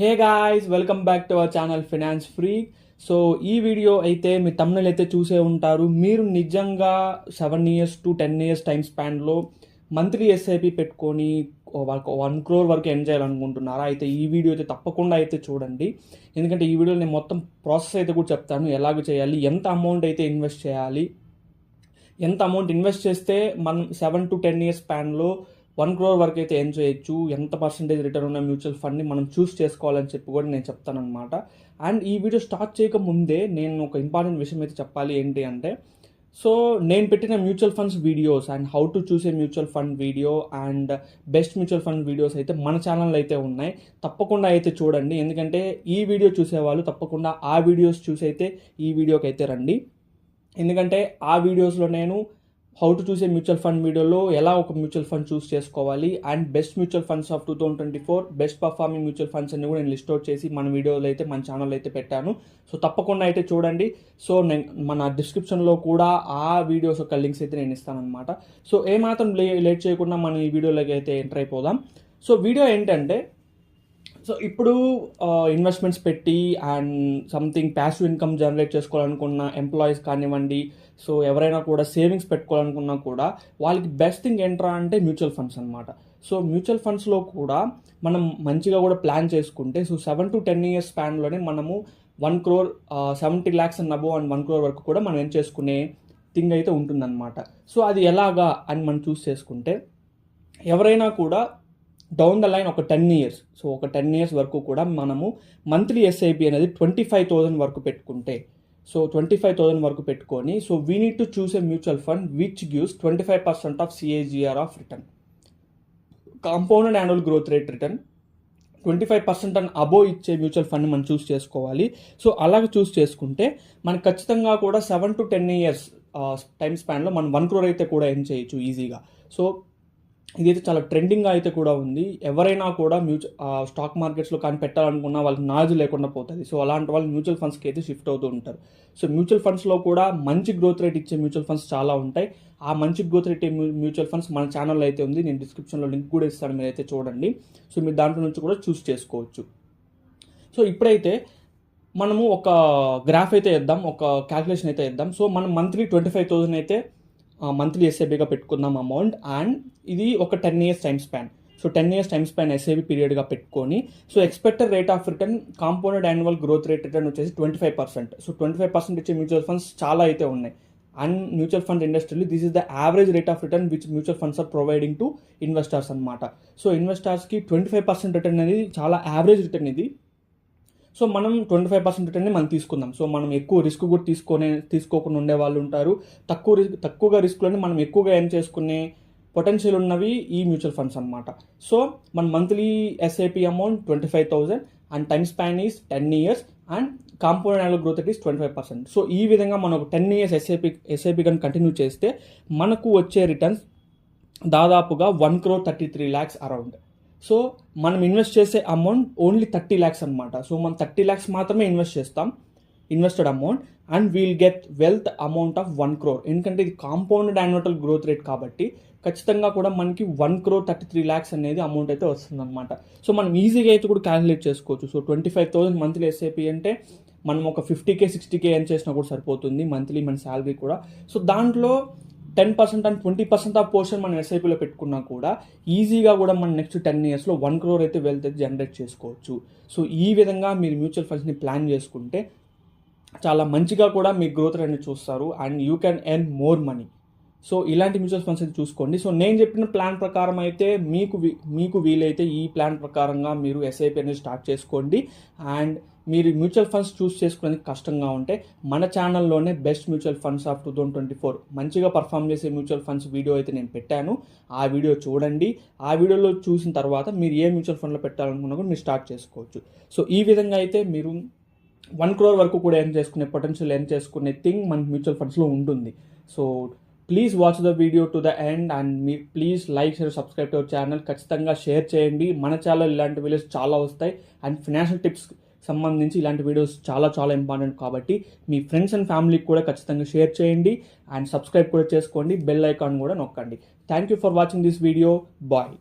Hey guys, welcome back to our channel finance free. So ఈ video అయితే మీ తమ్ముళ్ళు అయితే చూసే ఉంటారు. మీరు నిజంగా 7 years to 10 years టైం స్పాన్లో మంత్లీ ఎస్ఐపి పెట్టుకొని 1 crore వరకు ఎర్న్ చేయాలనుకుంటున్నారా? అయితే ఈ వీడియో అయితే తప్పకుండా అయితే చూడండి. ఎందుకంటే ఈ వీడియోలో నేను మొత్తం ప్రాసెస్ అయితే కూడా చెప్తాను. ఎలాగ చేయాలి, ఎంత అమౌంట్ అయితే ఇన్వెస్ట్ చేయాలి, ఎంత అమౌంట్ ఇన్వెస్ట్ చేస్తే మనం 7 to 10 years స్పాన్లో 1 crore వరకు అయితే ఎర్న్ చేయొచ్చు, ఎంత పర్సెంటేజ్ రిటర్న్ ఉన్న మ్యూచువల్ ఫండ్ని మనం చూస్ చేసుకోవాలని చెప్పి కూడా నేను చెప్తానమాట. అండ్ ఈ వీడియో స్టార్ట్ చేయక ముందే నేను ఒక ఇంపార్టెంట్ విషయం అయితే చెప్పాలి. ఏంటి అంటే, సో నేను పెట్టిన mutual funds videos and how to choose A mutual fund video and best mutual fund videos అయితే మన ఛానల్లో అయితే ఉన్నాయి. తప్పకుండా అయితే చూడండి. ఎందుకంటే ఈ వీడియో చూసేవాళ్ళు తప్పకుండా ఆ వీడియోస్ చూసి అయితే ఈ వీడియోకి అయితే రండి. ఎందుకంటే ఆ వీడియోస్లో నేను హౌ టు చూసే మ్యూచువల్ ఫండ్ వీడియోలో ఎలా ఒక మ్యూచువల్ ఫండ్ చూస్ చేసుకోవాలి and best mutual funds of 2024 best performing mutual funds అన్ని కూడా నేను లిస్ట్ అవుట్ చేసి మన వీడియోలో అయితే మన ఛానల్ అయితే పెట్టాను. సో తప్పకుండా అయితే చూడండి. సో మన డిస్క్రిప్షన్లో కూడా ఆ వీడియోస్ యొక్క లింక్స్ అయితే నేను ఇస్తానన్నమాట. సో ఏమాత్రం లేట్ చేయకుండా మనం ఈ వీడియోలోకి అయితే ఎంటర్ అయిపోదాం. సో వీడియో ఏంటంటే, సో ఇప్పుడు ఇన్వెస్ట్మెంట్స్ పెట్టి and something passive income generate చేసుకోవాలనుకున్న ఎంప్లాయీస్ కానివ్వండి, సో ఎవరైనా కూడా సేవింగ్స్ పెట్టుకోవాలనుకున్నా కూడా వాళ్ళకి బెస్ట్ థింగ్ ఏంట్రా అంటే మ్యూచువల్ ఫండ్స్ అనమాట. సో మ్యూచువల్ ఫండ్స్లో కూడా మనం మంచిగా కూడా ప్లాన్ చేసుకుంటే, సో 7 to 10 years స్పాన్లోనే మనము 1 crore 70 lakhs and above and 1 crore వరకు కూడా మనం ఏం చేసుకునే థింగ్ అయితే ఉంటుందన్నమాట. సో అది ఎలాగా అని మనం చూస్ చేసుకుంటే, ఎవరైనా కూడా డౌన్ ద లైన్ ఒక 10 years, సో ఒక 10 years వరకు కూడా మనము మంత్లీ ఎస్ఐపి అనేది 25,000 వరకు పెట్టుకుంటే, సో 25,000 వరకు పెట్టుకొని, so we need to choose A mutual fund which gives 25% of CAGR of return, compounded annual growth rate return 25% and above ఇచ్చే మ్యూచువల్ ఫండ్ మనం చూస్ చేసుకోవాలి. సో అలాగే చూస్ చేసుకుంటే మనకు ఖచ్చితంగా కూడా 7 to 10 years టైం స్పాన్లో మనం 1 crore అయితే కూడా ఎర్న్ చేయొచ్చు ఈజీగా. సో ఇదైతే చాలా ట్రెండింగ్గా అయితే కూడా ఉంది. ఎవరైనా కూడా స్టాక్ మార్కెట్స్లో కానీ పెట్టాలనుకున్నా వాళ్ళకి నాలెడ్జ్ లేకుండా పోతుంది. సో అలాంటి వాళ్ళు మ్యూచువల్ ఫండ్స్కి అయితే షిఫ్ట్ అవుతూ ఉంటారు. సో మ్యూచువల్ ఫండ్స్లో కూడా మంచి గ్రోత్ రేట్ ఇచ్చే మ్యూచువల్ ఫండ్స్ చాలా ఉంటాయి. ఆ మంచి గ్రోత్ రేట్ మ్యూచువల్ ఫండ్స్ మన ఛానల్లో అయితే ఉంది. నేను డిస్క్రిప్షన్లో లింక్ కూడా ఇస్తాను, మీరు అయితే చూడండి. సో మీరు దాంట్లో నుంచి కూడా చూస్ చేసుకోవచ్చు. సో ఇప్పుడైతే మనము ఒక గ్రాఫ్ అయితే ఇద్దాం, ఒక క్యాల్కులేషన్ అయితే ఇద్దాం. సో మనం మంత్లీ 25,000 అయితే మంత్లీ ఎస్ఐబిగా పెట్టుకుందాం అమౌంట్. అండ్ ఇది ఒక 10 years time span. So 10 years time span SIP పీరియడ్గా పెట్టుకొని, so expected rate of return compounded annual growth rate return వచ్చేసి 25%. సో 25% ఇచ్చే మ్యూచువల్ ఫండ్స్ చాలా అయితే ఉన్నాయి. అండ్ మ్యూచువల్ ఫండ్ ఇండస్ట్రీలో this is the average rate of return which mutual funds are providing to investors అనమాట. సో ఇన్వెస్టర్స్కి 25% రిటర్న్ అనేది చాలా యావరేజ్ రిటర్న్ ఇది. సో మనం 25% రిటర్న్ని మనం తీసుకుందాం. సో మనం ఎక్కువ రిస్క్ కూడా తీసుకోకుండా ఉండే వాళ్ళు ఉంటారు. తక్కువగా రిస్క్లోనే మనం ఎక్కువగా ఎర్న్ చేసుకునే పొటెన్షియల్ ఉన్నవి ఈ మ్యూచువల్ ఫండ్స్ అనమాట. సో మన monthly SIP amount 25,000 and time span is 10 years and compound annual growth rate is 25%. So ఈ విధంగా మనం ఒక 10 years ఎస్ఐపి కానీ కంటిన్యూ చేస్తే మనకు వచ్చే రిటర్న్స్ దాదాపుగా 1 crore 33 lakhs అరౌండ్. సో మనం ఇన్వెస్ట్ చేసే అమౌంట్ ఓన్లీ 30 lakhs అనమాట. సో మనం 30 lakhs మాత్రమే ఇన్వెస్ట్ చేస్తాం, invested amount, and we'll get wealth amount of 1 crore. ఎందుకంటే ఇది కాంపౌండెడ్ యాన్యువల్ గ్రోత్ రేట్ కాబట్టి ఖచ్చితంగా కూడా మనకి 1 crore 33 lakhs అనేది అమౌంట్ అయితే వస్తుంది అనమాట. సో మనం ఈజీగా అయితే కూడా క్యాలిక్యులేట్ చేసుకోవచ్చు. సో 25,000 మంత్లీ ఎస్ఐపి అంటే మనం ఒక 50K 60K ఎర్న్ చేసినా కూడా సరిపోతుంది మంత్లీ మన శాలరీ కూడా. సో దాంట్లో 10% అండ్ 20% ఆఫ్ పోర్షన్ మనం ఎస్ఐపిలో పెట్టుకున్నా కూడా ఈజీగా కూడా మనం నెక్స్ట్ 10 yearsలో 1 crore అయితే వెల్త్ అయితే జనరేట్ చేసుకోవచ్చు. సో ఈ విధంగా మీరు మ్యూచువల్ ఫండ్స్ని ప్లాన్ చేసుకుంటే చాలా మంచిగా కూడా మీ గ్రోత్ అనేది చూస్తారు and you can earn more money. So ఇలాంటి మ్యూచువల్ ఫండ్స్ అయితే చూసుకోండి. సో నేను చెప్పిన ప్లాన్ ప్రకారం అయితే మీకు వీలైతే ఈ ప్లాన్ ప్రకారంగా మీరు ఎస్ఐపి అనేది స్టార్ట్ చేసుకోండి. అండ్ మీరు మ్యూచువల్ ఫండ్స్ చూస్ చేసుకునేందుకు కష్టంగా ఉంటే మన ఛానల్లోనే బెస్ట్ మ్యూచువల్ ఫండ్స్ ఆఫ్ 2024 మంచిగా పర్ఫామ్ చేసే మ్యూచువల్ ఫండ్స్ వీడియో అయితే నేను పెట్టాను. ఆ వీడియో చూడండి. ఆ వీడియోలో చూసిన తర్వాత మీరు ఏ మ్యూచువల్ ఫండ్లో పెట్టాలనుకున్నా కూడా మీరు స్టార్ట్ చేసుకోవచ్చు. సో ఈ విధంగా అయితే మీరు 1 crore వరకు కూడా ఎర్న్ చేసుకునే పొటెన్షియల్ ఎర్న్ చేసుకునే థింగ్ మన మ్యూచువల్ ఫండ్స్లో ఉంటుంది. So please watch the video to the end and మీరు please like share subscribe to our channel. ఖచ్చితంగా షేర్ చేయండి. మన ఛానల్ ఇలాంటి వీడియోస్ చాలా వస్తాయి అండ్ ఫైనాన్షియల్ టిప్స్ సంబంధించి ఇలాంటి వీడియోస్ చాలా చాలా ఇంపార్టెంట్ కాబట్టి మీ ఫ్రెండ్స్ అండ్ ఫ్యామిలీకి కూడా ఖచ్చితంగా షేర్ చేయండి అండ్ సబ్స్క్రైబ్ కూడా చేసుకోండి. బెల్ ఐకాన్ కూడా నొక్కండి. Thank you for watching this video. Bye.